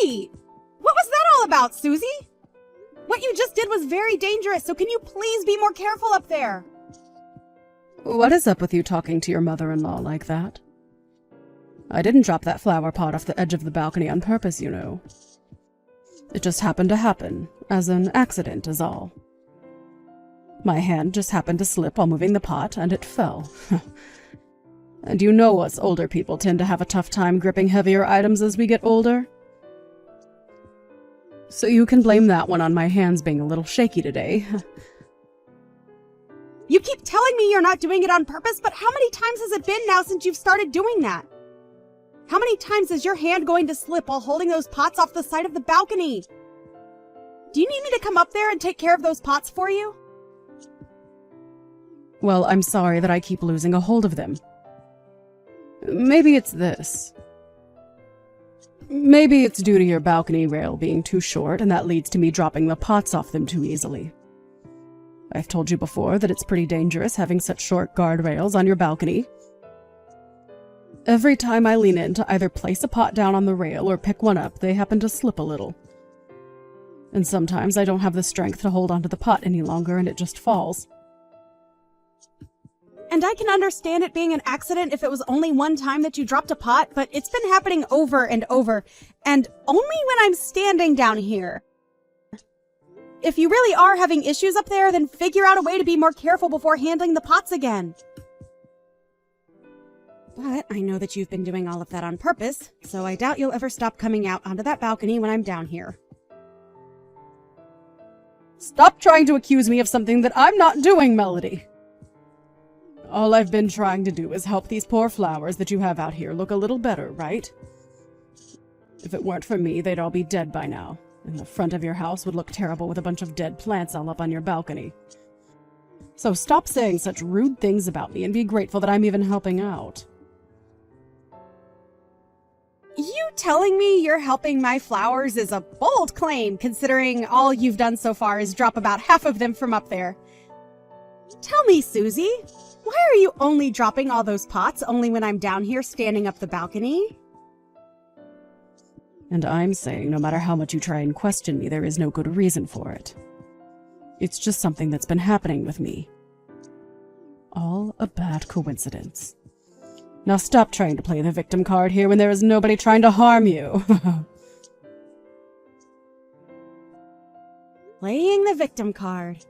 Wait! What was that all about, Susie? What you just did was very dangerous, so can you please be more careful up there? What is up with you talking to your mother-in-law like that? I didn't drop that flower pot off the edge of the balcony on purpose, you know. It just happened to happen, as an accident is all. My hand just happened to slip while moving the pot, and it fell. And you know us older people tend to have a tough time gripping heavier items as we get older. So you can blame that one on my hands being a little shaky today. You keep telling me you're not doing it on purpose, but how many times has it been now since you've started doing that? How many times is your hand going to slip while holding those pots off the side of the balcony? Do you need me to come up there and take care of those pots for you? Well, I'm sorry that I keep losing a hold of them. Maybe it's this. Maybe it's due to your balcony rail being too short, and that leads to me dropping the pots off them too easily. I've told you before that it's pretty dangerous having such short guardrails on your balcony. Every time I lean in to either place a pot down on the rail or pick one up, they happen to slip a little. And sometimes I don't have the strength to hold onto the pot any longer and it just falls. And I can understand it being an accident if it was only one time that you dropped a pot, but it's been happening over and over, and only when I'm standing down here. If you really are having issues up there, then figure out a way to be more careful before handling the pots again. But I know that you've been doing all of that on purpose, so I doubt you'll ever stop coming out onto that balcony when I'm down here. Stop trying to accuse me of something that I'm not doing, Melody. All I've been trying to do is help these poor flowers that you have out here look a little better, right? If it weren't for me, they'd all be dead by now, and the front of your house would look terrible with a bunch of dead plants all up on your balcony. So stop saying such rude things about me and be grateful that I'm even helping out. You telling me you're helping my flowers is a bold claim, considering all you've done so far is drop about half of them from up there. Tell me, Susie, why are you only dropping all those pots only when I'm down here standing up the balcony? And I'm saying no matter how much you try and question me, there is no good reason for it. It's just something that's been happening with me. All a bad coincidence. Now stop trying to play the victim card here when there is nobody trying to harm you. Playing the victim card.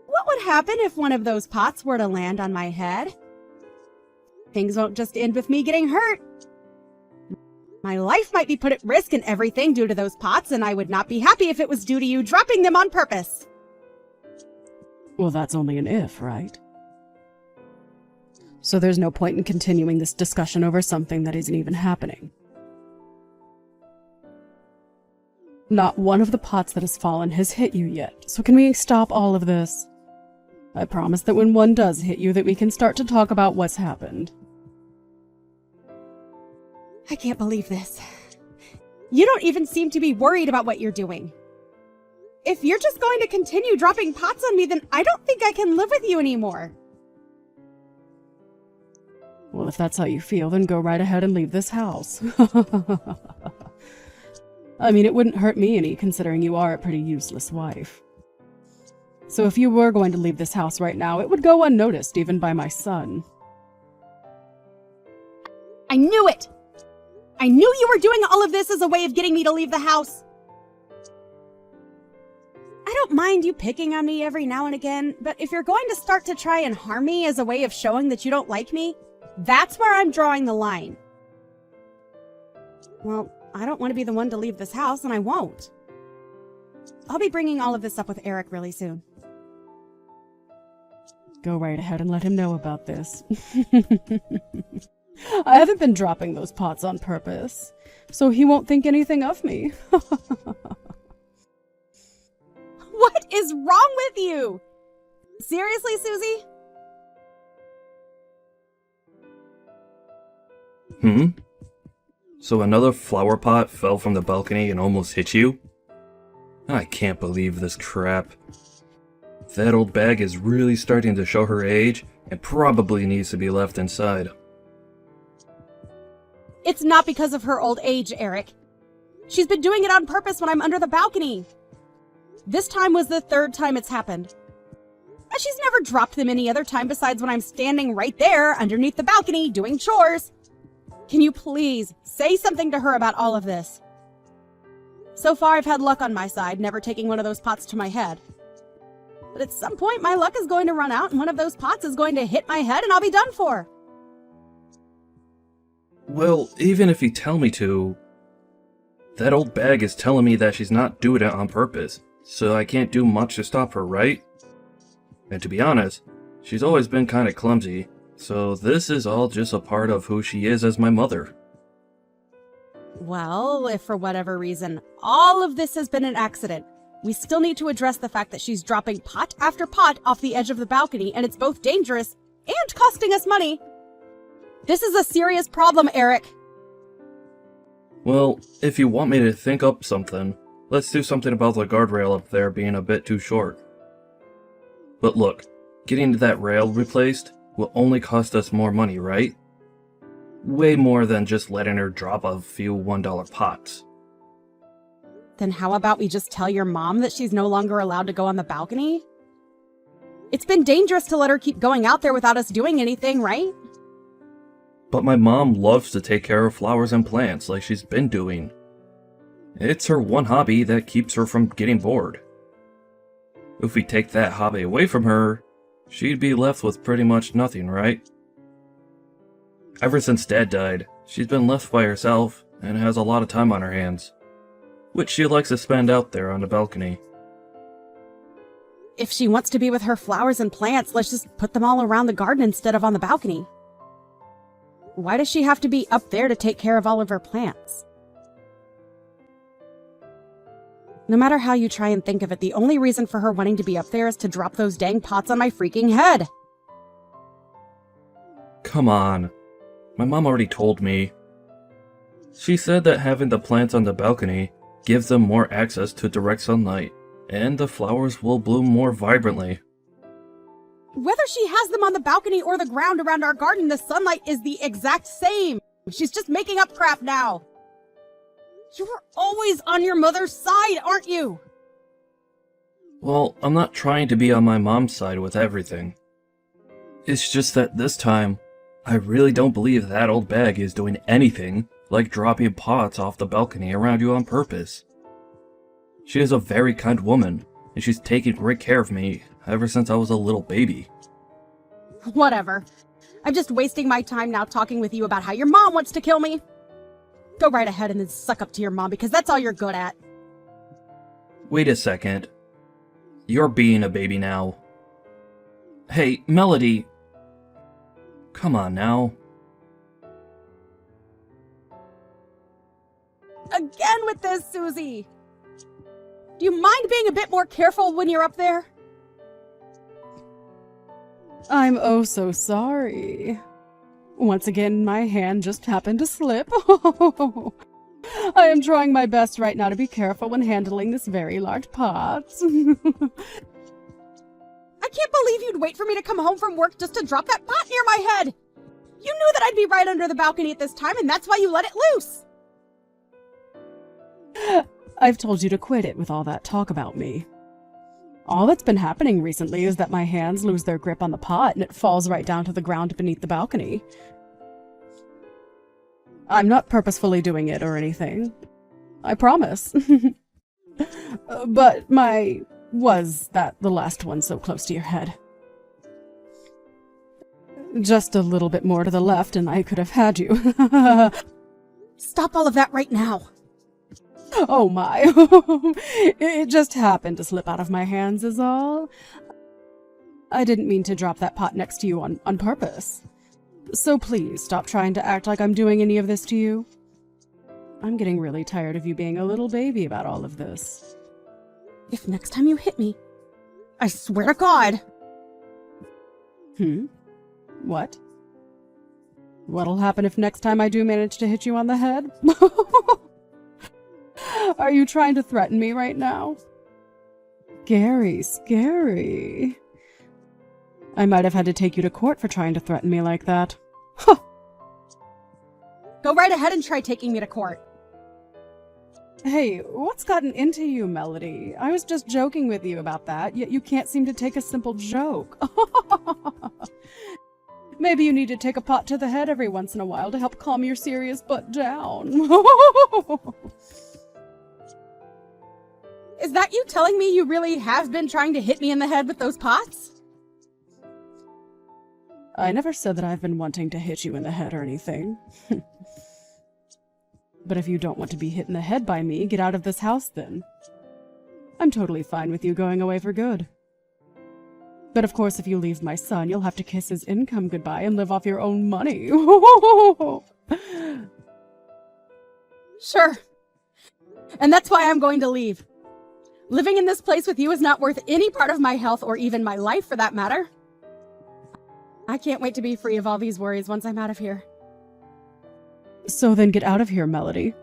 What would happen if one of those pots were to land on my head? Things won't just end with me getting hurt. My life might be put at risk and everything due to those pots, and I would not be happy if it was due to you dropping them on purpose. Well, that's only an if, right? So there's no point in continuing this discussion over something that isn't even happening. Not one of the pots that has fallen has hit you yet, so can we stop all of this? I promise that when one does hit you, that we can start to talk about what's happened. I can't believe this. You don't even seem to be worried about what you're doing. If you're just going to continue dropping pots on me, then I don't think I can live with you anymore. Well, if that's how you feel, then go right ahead and leave this house. I mean, it wouldn't hurt me any, considering you are a pretty useless wife. So if you were going to leave this house right now, it would go unnoticed, even by my son. I knew it! I knew you were doing all of this as a way of getting me to leave the house. I don't mind you picking on me every now and again, but if you're going to start to try and harm me as a way of showing that you don't like me, that's where I'm drawing the line. Well, I don't want to be the one to leave this house, and I won't. I'll be bringing all of this up with Eric really soon. Go right ahead and let him know about this. I haven't been dropping those pots on purpose, so he won't think anything of me. What is wrong with you? Seriously, Susie? So another flower pot fell from the balcony and almost hit you? I can't believe this crap. That old bag is really starting to show her age and probably needs to be left inside. It's not because of her old age, Eric. She's been doing it on purpose when I'm under the balcony. This time was the third time it's happened. And she's never dropped them any other time besides when I'm standing right there underneath the balcony doing chores. Can you please say something to her about all of this? So far, I've had luck on my side, never taking one of those pots to my head. But at some point, my luck is going to run out and one of those pots is going to hit my head and I'll be done for. Well, even if you tell me to, that old bag is telling me that she's not doing it on purpose, so I can't do much to stop her, right? And to be honest, she's always been kinda clumsy, so this is all just a part of who she is as my mother. Well, if for whatever reason all of this has been an accident, we still need to address the fact that she's dropping pot after pot off the edge of the balcony, and it's both dangerous and costing us money. This is a serious problem, Eric. Well, if you want me to think up something, let's do something about the guardrail up there being a bit too short. But look, getting that rail replaced will only cost us more money, right? Way more than just letting her drop a few $1 pots. Then how about we just tell your mom that she's no longer allowed to go on the balcony? It's been dangerous to let her keep going out there without us doing anything, right? But my mom loves to take care of flowers and plants like she's been doing. It's her one hobby that keeps her from getting bored. If we take that hobby away from her, she'd be left with pretty much nothing, right? Ever since Dad died, she's been left by herself and has a lot of time on her hands, which she likes to spend out there on the balcony. If she wants to be with her flowers and plants, let's just put them all around the garden instead of on the balcony. Why does she have to be up there to take care of all of her plants? No matter how you try and think of it, the only reason for her wanting to be up there is to drop those dang pots on my freaking head. Come on. My mom already told me. She said that having the plants on the balcony gives them more access to direct sunlight, and the flowers will bloom more vibrantly. Whether she has them on the balcony or the ground around our garden, the sunlight is the exact same. She's just making up crap now. You're always on your mother's side, aren't you? Well, I'm not trying to be on my mom's side with everything. It's just that this time, I really don't believe that old bag is doing anything like dropping pots off the balcony around you on purpose. She is a very kind woman, and she's taken great care of me ever since I was a little baby. Whatever. I'm just wasting my time now talking with you about how your mom wants to kill me. Go right ahead and then suck up to your mom because that's all you're good at. Wait a second. You're being a baby now. Hey, Melody. Come on now. Again with this, Susie. Do you mind being a bit more careful when you're up there? I'm oh so sorry. Once again, my hand just happened to slip. I am trying my best right now to be careful when handling this very large pot. I can't believe you'd wait for me to come home from work just to drop that pot near my head. You knew that I'd be right under the balcony at this time, and that's why you let it loose. I've told you to quit it with all that talk about me. All that's been happening recently is that my hands lose their grip on the pot and it falls right down to the ground beneath the balcony. I'm not purposefully doing it or anything. I promise. But was that the last one so close to your head? Just a little bit more to the left and I could have had you. Stop all of that right now. Oh my. It just happened to slip out of my hands is all. I didn't mean to drop that pot next to you on purpose. So please stop trying to act like I'm doing any of this to you. I'm getting really tired of you being a little baby about all of this. If next time you hit me, I swear to God. What? What'll happen if next time I do manage to hit you on the head? Are you trying to threaten me right now? Scary. I might have had to take you to court for trying to threaten me like that. Huh. Go right ahead and try taking me to court. Hey, what's gotten into you, Melody? I was just joking with you about that, yet you can't seem to take a simple joke. Maybe you need to take a pot to the head every once in a while to help calm your serious butt down. Is that you telling me you really have been trying to hit me in the head with those pots? I never said that I've been wanting to hit you in the head or anything. But if you don't want to be hit in the head by me, get out of this house then. I'm totally fine with you going away for good. But of course, if you leave my son, you'll have to kiss his income goodbye and live off your own money. Sure. And that's why I'm going to leave. Living in this place with you is not worth any part of my health or even my life for that matter. I can't wait to be free of all these worries once I'm out of here. So then get out of here, Melody.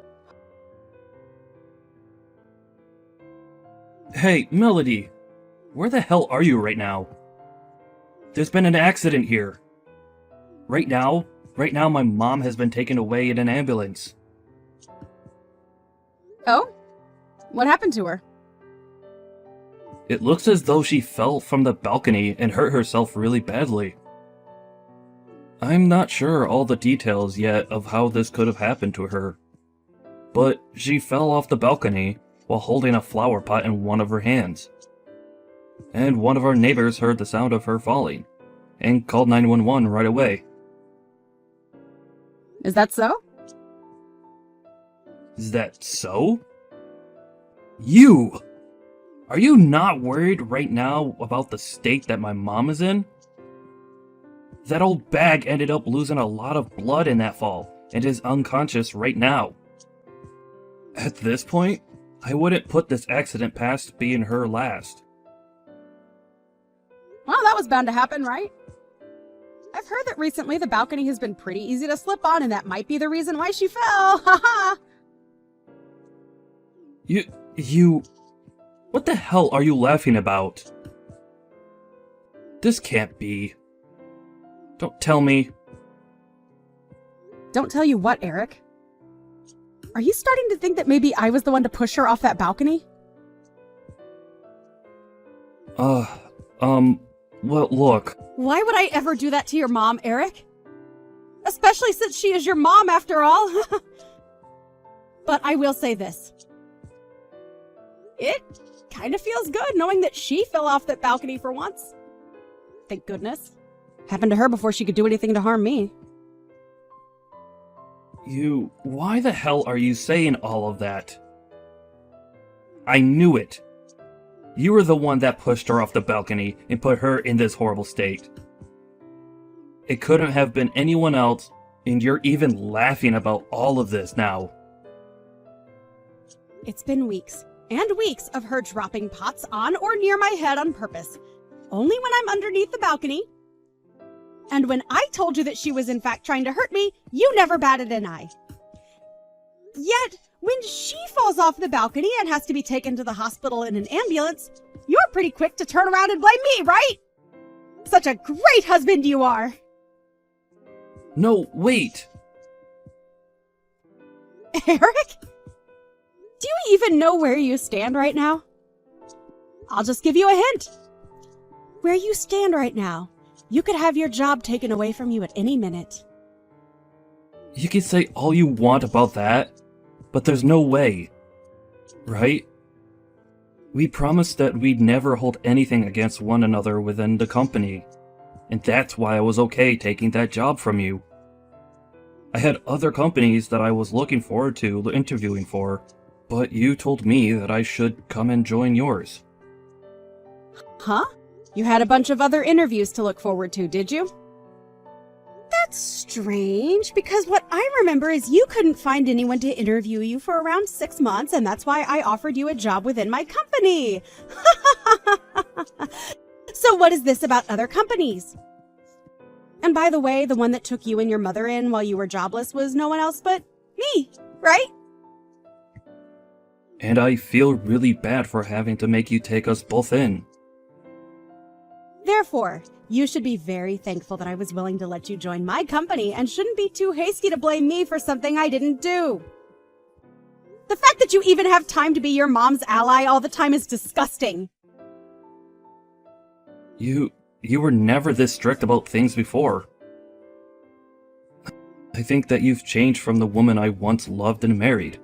Hey, Melody! Where the hell are you right now? There's been an accident here. Right now my mom has been taken away in an ambulance. Oh? What happened to her? It looks as though she fell from the balcony and hurt herself really badly. I'm not sure all the details yet of how this could have happened to her. But she fell off the balcony while holding a flower pot in one of her hands. And one of our neighbors heard the sound of her falling and called 911 right away. Is that so? Is that so? You! Are you not worried right now about the state that my mom is in? That old bag ended up losing a lot of blood in that fall and is unconscious right now. At this point, I wouldn't put this accident past being her last. Well, that was bound to happen, right? I've heard that recently the balcony has been pretty easy to slip on, and that might be the reason why she fell. Haha. You... What the hell are you laughing about? This can't be. Don't tell me. Don't tell you what, Eric? Are you starting to think that maybe I was the one to push her off that balcony? Well, look. Why would I ever do that to your mom, Eric? Especially since she is your mom, after all. But I will say this. It kind of feels good knowing that she fell off that balcony for once. Thank goodness. Happened to her before she could do anything to harm me. Why the hell are you saying all of that? I knew it. You were the one that pushed her off the balcony and put her in this horrible state. It couldn't have been anyone else, and you're even laughing about all of this now. It's been weeks and weeks of her dropping pots on or near my head on purpose. Only when I'm underneath the balcony. And when I told you that she was in fact trying to hurt me, you never batted an eye. Yet, when she falls off the balcony and has to be taken to the hospital in an ambulance, you're pretty quick to turn around and blame me, right? Such a great husband you are! No, wait! Eric? Do you even know where you stand right now? I'll just give you a hint. Where you stand right now, you could have your job taken away from you at any minute. You can say all you want about that, but there's no way. Right? We promised that we'd never hold anything against one another within the company, and that's why I was okay taking that job from you. I had other companies that I was looking forward to interviewing for, but you told me that I should come and join yours. Huh? You had a bunch of other interviews to look forward to, did you? That's strange, because what I remember is you couldn't find anyone to interview you for around 6 months, and that's why I offered you a job within my company. So what is this about other companies? And by the way, the one that took you and your mother in while you were jobless was no one else but me, right? And I feel really bad for having to make you take us both in. Therefore, you should be very thankful that I was willing to let you join my company and shouldn't be too hasty to blame me for something I didn't do. The fact that you even have time to be your mom's ally all the time is disgusting. You were never this strict about things before. I think that you've changed from the woman I once loved and married.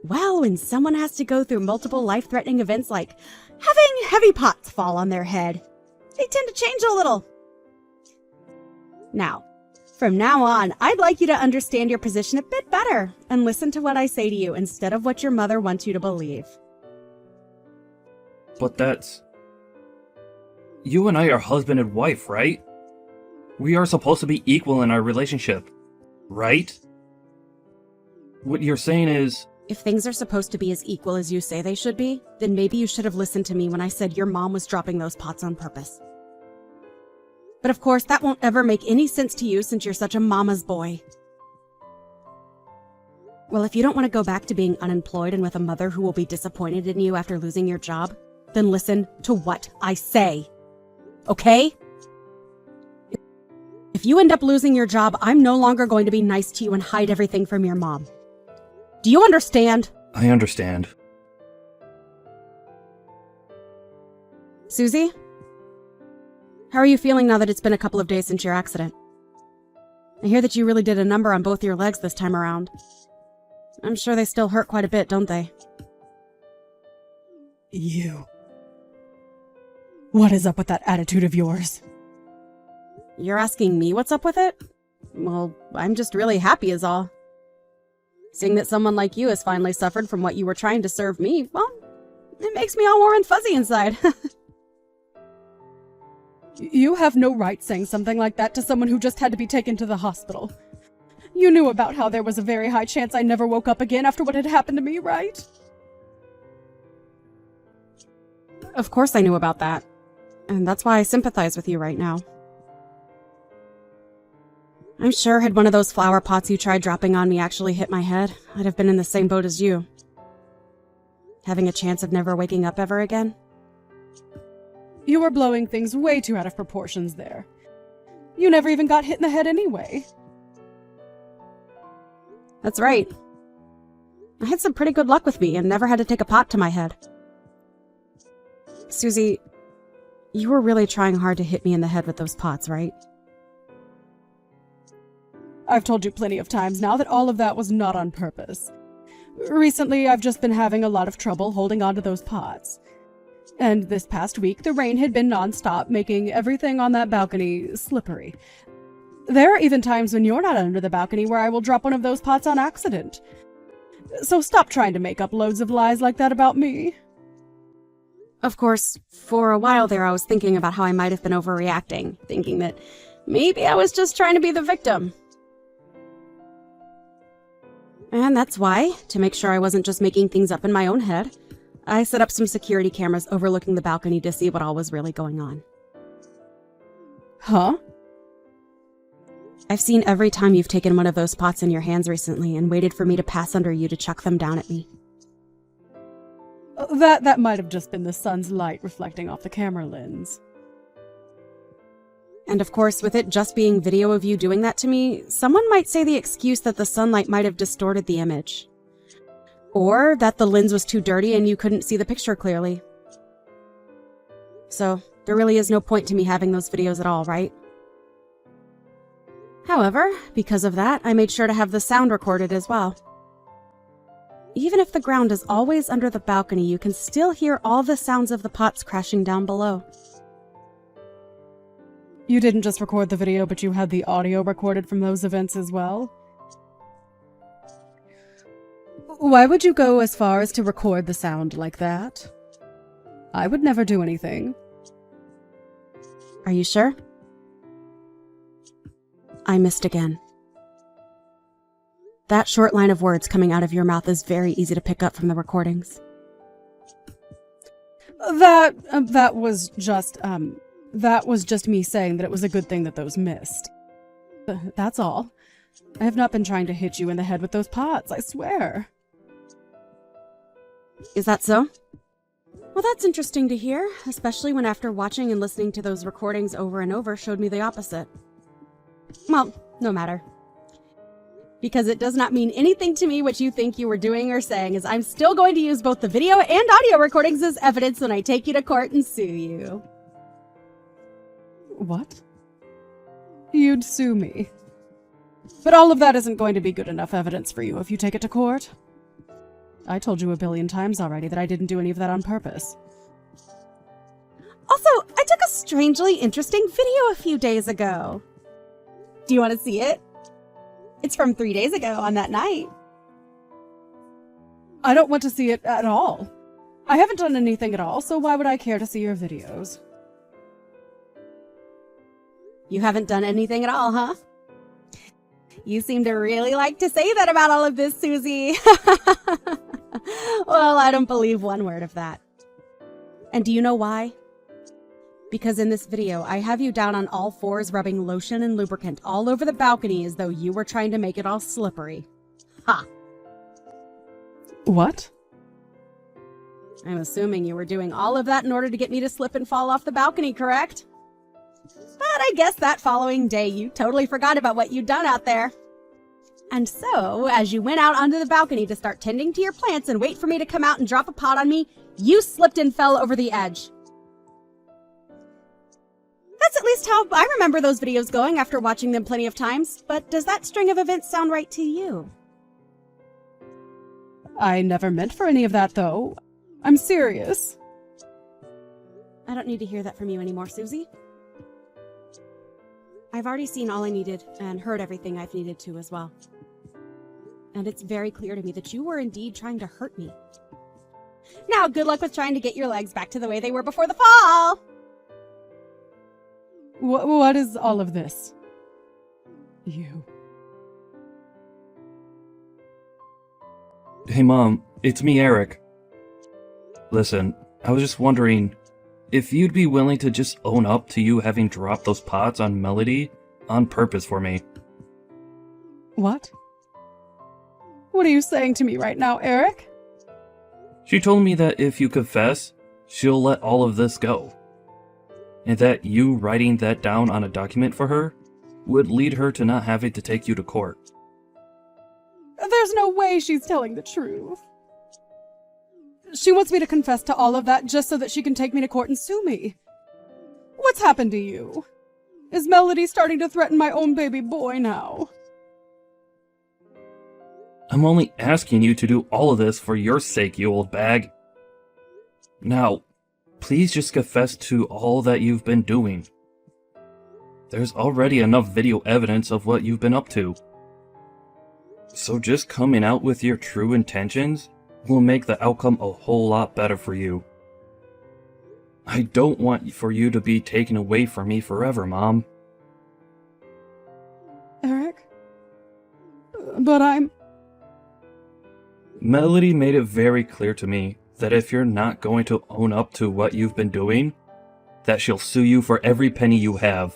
Well, when someone has to go through multiple life-threatening events like having heavy pots fall on their head, they tend to change a little. Now, from now on, I'd like you to understand your position a bit better and listen to what I say to you instead of what your mother wants you to believe. But that's... You and I are husband and wife, right? We are supposed to be equal in our relationship, right? What you're saying is... If things are supposed to be as equal as you say they should be, then maybe you should have listened to me when I said your mom was dropping those pots on purpose. But of course, that won't ever make any sense to you since you're such a mama's boy. Well, if you don't want to go back to being unemployed and with a mother who will be disappointed in you after losing your job, then listen to what I say. Okay? If you end up losing your job, I'm no longer going to be nice to you and hide everything from your mom. Do you understand? I understand. Susie? How are you feeling now that it's been a couple of days since your accident? I hear that you really did a number on both your legs this time around. I'm sure they still hurt quite a bit, don't they? You. What is up with that attitude of yours? You're asking me what's up with it? Well, I'm just really happy is all. Seeing that someone like you has finally suffered from what you were trying to serve me, well, it makes me all warm and fuzzy inside. You have no right saying something like that to someone who just had to be taken to the hospital. You knew about how there was a very high chance I never woke up again after what had happened to me, right? Of course I knew about that. And that's why I sympathize with you right now. I'm sure had one of those flower pots you tried dropping on me actually hit my head, I'd have been in the same boat as you. Having a chance of never waking up ever again. You were blowing things way too out of proportions there. You never even got hit in the head anyway. That's right. I had some pretty good luck with me and never had to take a pot to my head. Susie, you were really trying hard to hit me in the head with those pots, right? I've told you plenty of times now that all of that was not on purpose. Recently, I've just been having a lot of trouble holding onto those pots. And this past week, the rain had been non-stop, making everything on that balcony slippery. There are even times when you're not under the balcony where I will drop one of those pots on accident. So stop trying to make up loads of lies like that about me. Of course, for a while there I was thinking about how I might have been overreacting, thinking that maybe I was just trying to be the victim. And that's why, to make sure I wasn't just making things up in my own head, I set up some security cameras overlooking the balcony to see what all was really going on. Huh? I've seen every time you've taken one of those pots in your hands recently and waited for me to pass under you to chuck them down at me. That might have just been the sun's light reflecting off the camera lens. And of course, with it just being video of you doing that to me, someone might say the excuse that the sunlight might have distorted the image. Or that the lens was too dirty and you couldn't see the picture clearly. So, there really is no point to me having those videos at all, right? However, because of that, I made sure to have the sound recorded as well. Even if the ground is always under the balcony, you can still hear all the sounds of the pots crashing down below. You didn't just record the video, but you had the audio recorded from those events as well? Why would you go as far as to record the sound like that? I would never do anything. Are you sure? I missed again. That short line of words coming out of your mouth is very easy to pick up from the recordings. That was just me saying that it was a good thing that those missed. That's all. I have not been trying to hit you in the head with those pots, I swear. Is that so? Well, that's interesting to hear, especially when after watching and listening to those recordings over and over showed me the opposite. Well, no matter. Because it does not mean anything to me what you think you were doing or saying, as I'm still going to use both the video and audio recordings as evidence when I take you to court and sue you. What? You'd sue me. But all of that isn't going to be good enough evidence for you if you take it to court. I told you a billion times already that I didn't do any of that on purpose. Also, I took a strangely interesting video a few days ago. Do you want to see it? It's from 3 days ago on that night. I don't want to see it at all. I haven't done anything at all, so why would I care to see your videos? You haven't done anything at all, huh? You seem to really like to say that about all of this, Susie. Well, I don't believe one word of that. And do you know why? Because in this video, I have you down on all fours rubbing lotion and lubricant all over the balcony as though you were trying to make it all slippery. Ha! What? I'm assuming you were doing all of that in order to get me to slip and fall off the balcony, correct? But I guess that following day you totally forgot about what you'd done out there. And so, as you went out onto the balcony to start tending to your plants and wait for me to come out and drop a pot on me, you slipped and fell over the edge. That's at least how I remember those videos going after watching them plenty of times, but does that string of events sound right to you? I never meant for any of that, though. I'm serious. I don't need to hear that from you anymore, Susie. I've already seen all I needed and heard everything I've needed to as well. And it's very clear to me that you were indeed trying to hurt me. Now, good luck with trying to get your legs back to the way they were before the fall! What is all of this? You. Hey Mom, it's me, Eric. Listen, I was just wondering if you'd be willing to just own up to you having dropped those pots on Melody on purpose for me. What? What are you saying to me right now, Eric? She told me that if you confess, she'll let all of this go. And that you writing that down on a document for her would lead her to not having to take you to court. There's no way she's telling the truth. She wants me to confess to all of that just so that she can take me to court and sue me. What's happened to you? Is Melody starting to threaten my own baby boy now? I'm only asking you to do all of this for your sake, you old bag. Now, please just confess to all that you've been doing. There's already enough video evidence of what you've been up to. So just coming out with your true intentions will make the outcome a whole lot better for you. I don't want for you to be taken away from me forever, Mom. Eric? But Melody made it very clear to me that if you're not going to own up to what you've been doing, that she'll sue you for every penny you have.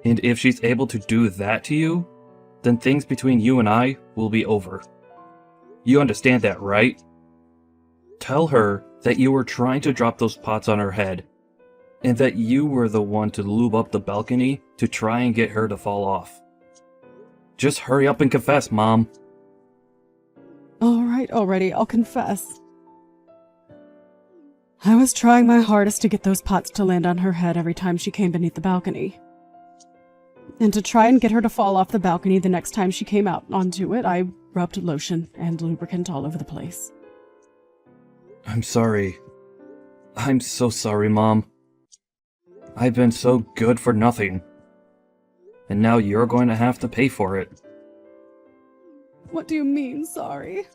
And if she's able to do that to you, then things between you and I will be over. You understand that, right? Tell her that you were trying to drop those pots on her head, and that you were the one to lube up the balcony to try and get her to fall off. Just hurry up and confess, Mom. Alright, already, I'll confess. I was trying my hardest to get those pots to land on her head every time she came beneath the balcony. And to try and get her to fall off the balcony the next time she came out onto it, I rubbed lotion and lubricant all over the place. I'm sorry. I'm so sorry, Mom. I've been so good for nothing. And now you're going to have to pay for it. What do you mean, sorry?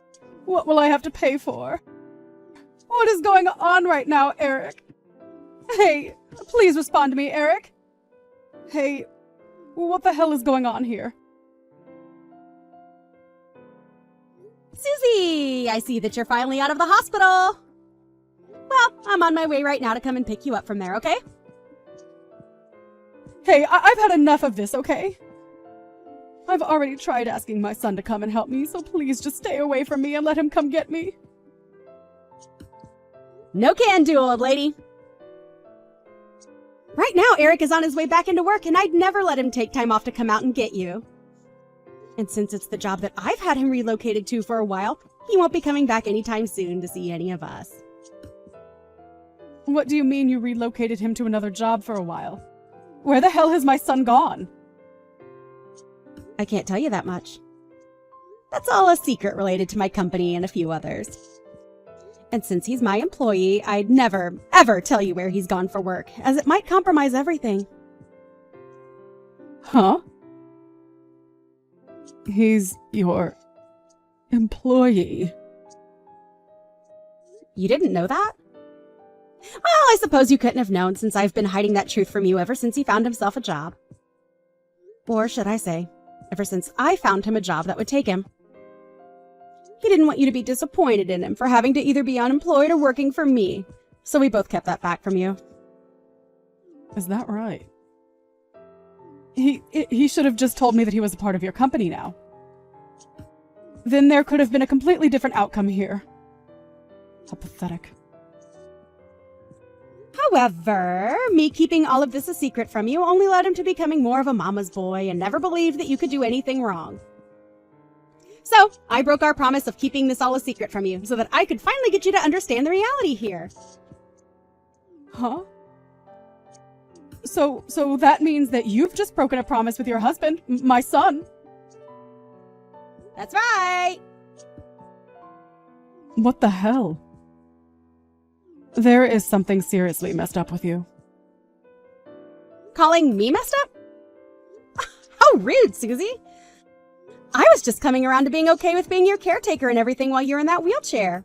What will I have to pay for? What is going on right now, Eric? Hey, please respond to me, Eric. Hey, what the hell is going on here? Susie, I see that you're finally out of the hospital. Well, I'm on my way right now to come and pick you up from there, okay? Hey, I've had enough of this, okay? I've already tried asking my son to come and help me, so please just stay away from me and let him come get me. No can do, old lady. Right now, Eric is on his way back into work, and I'd never let him take time off to come out and get you. And since it's the job that I've had him relocated to for a while, he won't be coming back anytime soon to see any of us. What do you mean you relocated him to another job for a while? Where the hell has my son gone? I can't tell you that much. That's all a secret related to my company and a few others. And since he's my employee, I'd never, ever tell you where he's gone for work, as it might compromise everything. Huh? He's your employee. You didn't know that? Well, I suppose you couldn't have known, since I've been hiding that truth from you ever since he found himself a job. Or should I say, ever since I found him a job that would take him. He didn't want you to be disappointed in him for having to either be unemployed or working for me, so we both kept that back from you. Is that right? He should have just told me that he was a part of your company now. Then there could have been a completely different outcome here. How pathetic. However, me keeping all of this a secret from you only led him to becoming more of a mama's boy and never believed that you could do anything wrong. So, I broke our promise of keeping this all a secret from you so that I could finally get you to understand the reality here. Huh? So that means that you've just broken a promise with your husband, my son. That's right! What the hell? There is something seriously messed up with you. Calling me messed up? How rude, Susie! I was just coming around to being okay with being your caretaker and everything while you're in that wheelchair.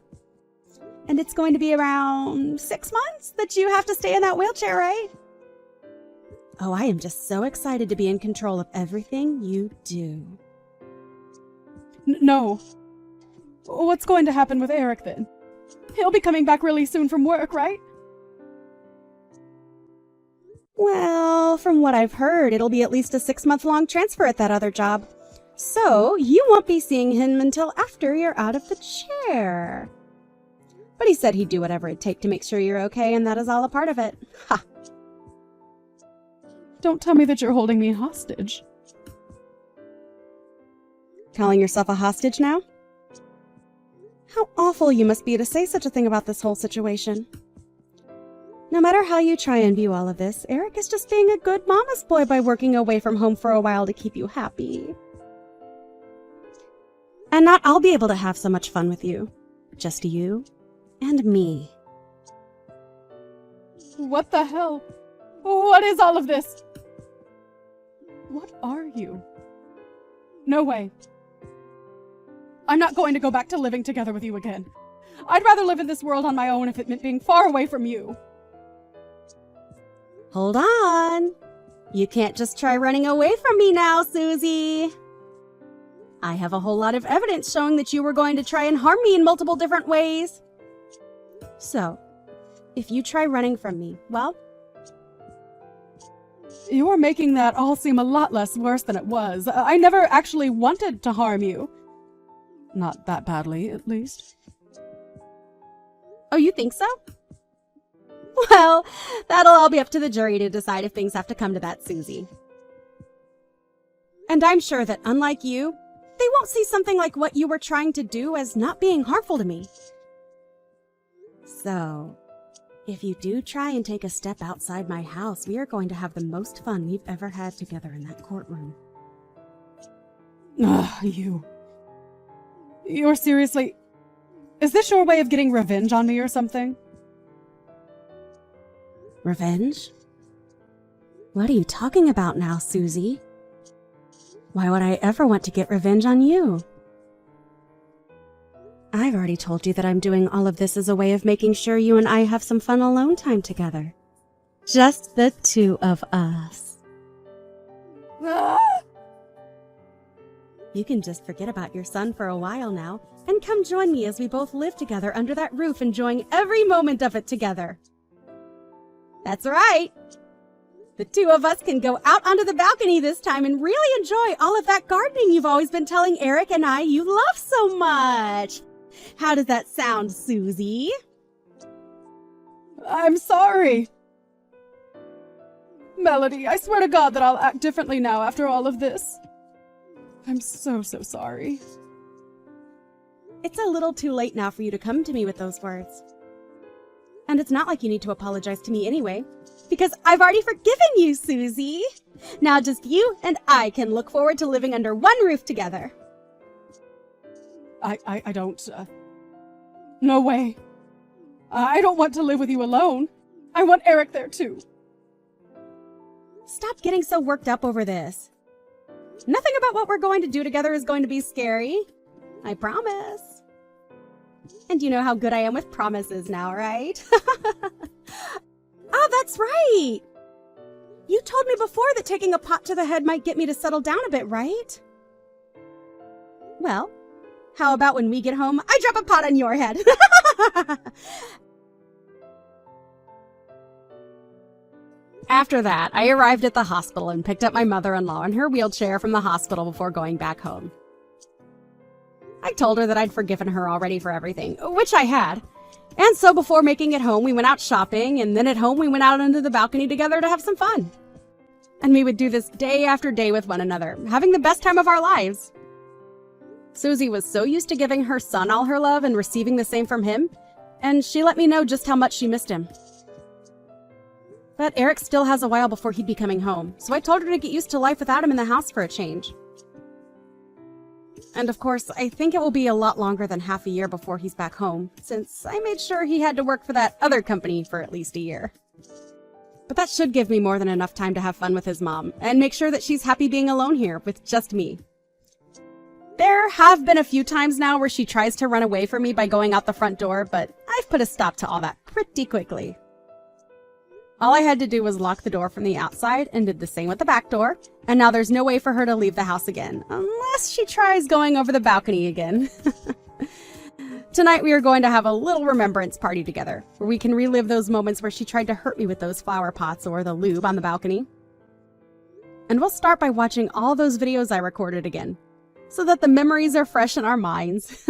And it's going to be around 6 months that you have to stay in that wheelchair, right? Oh, I am just so excited to be in control of everything you do. No. What's going to happen with Eric then? He'll be coming back really soon from work, right? Well, from what I've heard, it'll be at least a 6-month-long transfer at that other job. So, you won't be seeing him until after you're out of the chair. But he said he'd do whatever it'd take to make sure you're okay, and that is all a part of it. Ha! Don't tell me that you're holding me hostage. Calling yourself a hostage now? How awful you must be to say such a thing about this whole situation. No matter how you try and view all of this, Eric is just being a good mama's boy by working away from home for a while to keep you happy. And not I'll be able to have so much fun with you. Just you and me. What the hell? What is all of this? What are you? No way. I'm not going to go back to living together with you again. I'd rather live in this world on my own if it meant being far away from you. Hold on. You can't just try running away from me now, Susie. I have a whole lot of evidence showing that you were going to try and harm me in multiple different ways. So, if you try running from me, well... You're making that all seem a lot less worse than it was. I never actually wanted to harm you. Not that badly, at least. Oh, you think so? Well, that'll all be up to the jury to decide if things have to come to that, Susie. And I'm sure that, unlike you, they won't see something like what you were trying to do as not being harmful to me. So, if you do try and take a step outside my house, we are going to have the most fun we've ever had together in that courtroom. Ugh, you. You're seriously... Is this your way of getting revenge on me or something? Revenge? What are you talking about now, Susie? Why would I ever want to get revenge on you? I've already told you that I'm doing all of this as a way of making sure you and I have some fun alone time together. Just the two of us. Ah! You can just forget about your son for a while now, and come join me as we both live together under that roof, enjoying every moment of it together. That's right! The two of us can go out onto the balcony this time and really enjoy all of that gardening you've always been telling Eric and I you love so much! How does that sound, Susie? I'm sorry. Melody, I swear to God that I'll act differently now after all of this. I'm so sorry. It's a little too late now for you to come to me with those words. And it's not like you need to apologize to me anyway, because I've already forgiven you, Susie. Now just you and I can look forward to living under one roof together. I don't, no way. I don't want to live with you alone. I want Eric there too. Stop getting so worked up over this. Nothing about what we're going to do together is going to be scary. I promise. And you know how good I am with promises now, right? Oh, that's right! You told me before that taking a pot to the head might get me to settle down a bit, right? Well, how about when we get home, I drop a pot on your head? After that, I arrived at the hospital and picked up my mother-in-law in her wheelchair from the hospital before going back home. I told her that I'd forgiven her already for everything, which I had. And so before making it home, we went out shopping, and then at home we went out onto the balcony together to have some fun. And we would do this day after day with one another, having the best time of our lives. Susie was so used to giving her son all her love and receiving the same from him, and she let me know just how much she missed him. But Eric still has a while before he'd be coming home, so I told her to get used to life without him in the house for a change. And of course, I think it will be a lot longer than half a year before he's back home, since I made sure he had to work for that other company for at least a year. But that should give me more than enough time to have fun with his mom, and make sure that she's happy being alone here with just me. There have been a few times now where she tries to run away from me by going out the front door, but I've put a stop to all that pretty quickly. All I had to do was lock the door from the outside and did the same with the back door, and now there's no way for her to leave the house again, unless she tries going over the balcony again. Tonight we are going to have a little remembrance party together, where we can relive those moments where she tried to hurt me with those flower pots or the lube on the balcony. And we'll start by watching all those videos I recorded again, so that the memories are fresh in our minds.